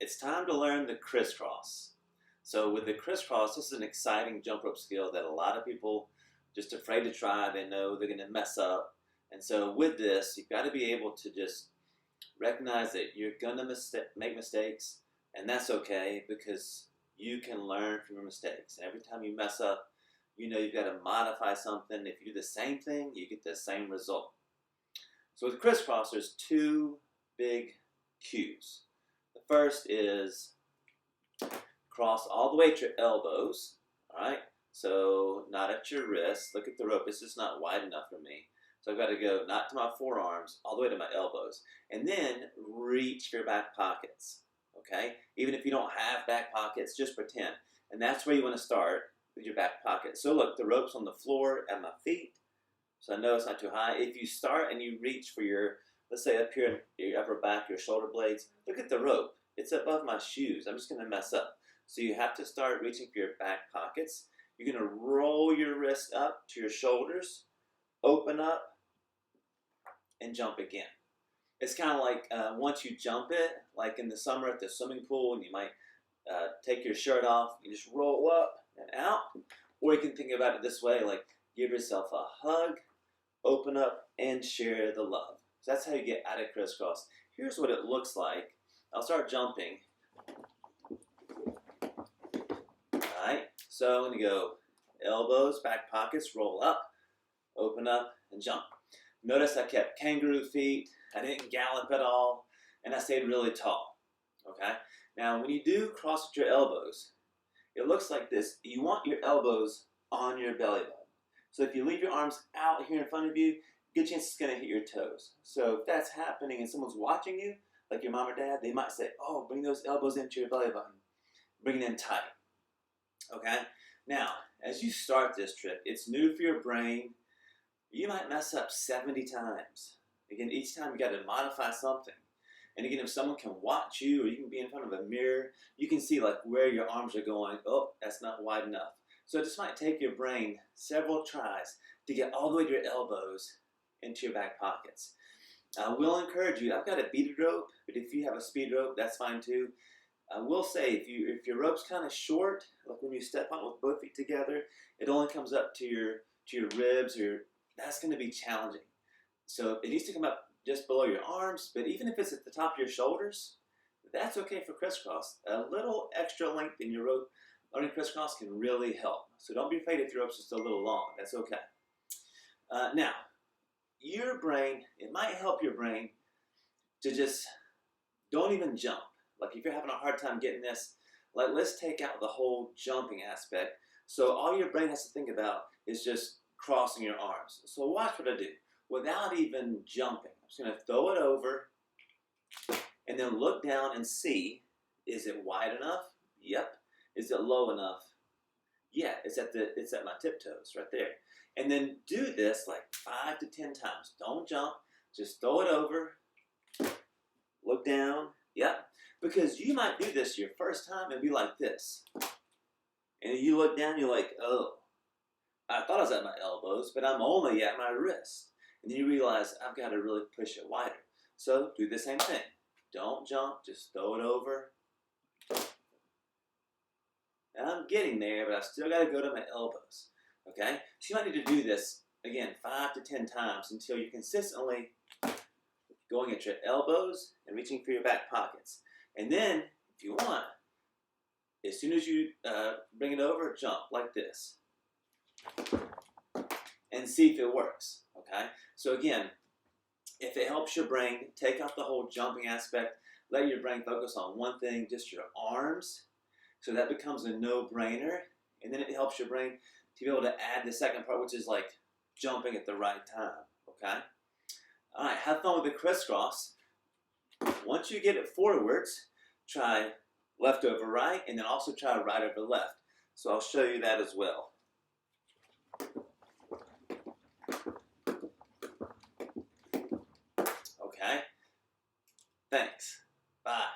It's time to learn the crisscross. So with the crisscross, this is an exciting jump rope skill that a lot of people just afraid to try. They know they're going to mess up. And so with this, you've got to be able to just recognize that you're going to make mistakes, and that's okay because you can learn from your mistakes. And every time you mess up, you know you've got to modify something. If you do the same thing, you get the same result. So with crisscross, there's two big cues. The first is cross all the way to your elbows, all right? So not at your wrist. Look at the rope. It's just not wide enough for me. So I've got to go not to my forearms, all the way to my elbows. And then reach for your back pockets, okay? Even if you don't have back pockets, just pretend. And that's where you want to start, with your back pocket. So look, the rope's on the floor at my feet. So I know it's not too high. If you start and you reach for your, let's say up here in your upper back, your shoulder blades, look at the rope. It's above my shoes. I'm just going to mess up. So you have to start reaching for your back pockets. You're going to roll your wrist up to your shoulders, open up, and jump again. It's kind of like once you jump it, like in the summer at the swimming pool, and you might take your shirt off, you just roll up and out. Or you can think about it this way, like give yourself a hug, open up, and share the love. So that's how you get out of crisscross. Here's what it looks like. I'll start jumping. Alright, so I'm going to go elbows, back pockets, roll up, open up, and jump. Notice I kept kangaroo feet, I didn't gallop at all, and I stayed really tall. Okay? Now when you do cross with your elbows, it looks like this. You want your elbows on your belly button. So if you leave your arms out here in front of you, good chance it's going to hit your toes. So if that's happening and someone's watching you, like your mom or dad, they might say, oh, bring those elbows into your belly button. Bring it in tight. Okay? Now, as you start this trick, it's new for your brain. You might mess up 70 times. Again, each time you got to modify something. And again, if someone can watch you or you can be in front of a mirror, you can see like where your arms are going. Oh, that's not wide enough. So it just might take your brain several tries to get all the way to your elbows into your back pockets. I will encourage you, I've got a beaded rope, but if you have a speed rope, that's fine too. I will say, if your rope's kind of short, like when you step on it with both feet together, it only comes up to your ribs, that's going to be challenging. So it needs to come up just below your arms, but even if it's at the top of your shoulders, that's okay for crisscross. A little extra length in your rope learning crisscross can really help. So don't be afraid if your rope's just a little long. That's okay. Now, your brain, it might help your brain to just don't even jump. Like if you're having a hard time getting this, like let's take out the whole jumping aspect. So all your brain has to think about is just crossing your arms. So watch what I do. Without even jumping, I'm just going to throw it over and then look down and see, is it wide enough? Yep. Is it low enough? Yeah, it's at my tiptoes right there. And then do this like 5 to 10 times. Don't jump. Just throw it over. Look down. Yep. Because you might do this your first time and be like this. And you look down, you're like, oh, I thought I was at my elbows, but I'm only at my wrist. And then you realize I've got to really push it wider. So do the same thing. Don't jump, just throw it over. And I'm getting there, but I still got to go to my elbows. Okay? So you might need to do this, again, 5 to 10 times until you're consistently going at your elbows and reaching for your back pockets. And then, if you want, as soon as you bring it over, jump like this. And see if it works. Okay? So again, if it helps your brain, take out the whole jumping aspect. Let your brain focus on one thing, just your arms. So that becomes a no-brainer. And then it helps your brain to be able to add the second part, which is like jumping at the right time. Okay? All right, have fun with the crisscross. Once you get it forwards, try left over right, and then also try right over left. So I'll show you that as well. Okay? Thanks. Bye.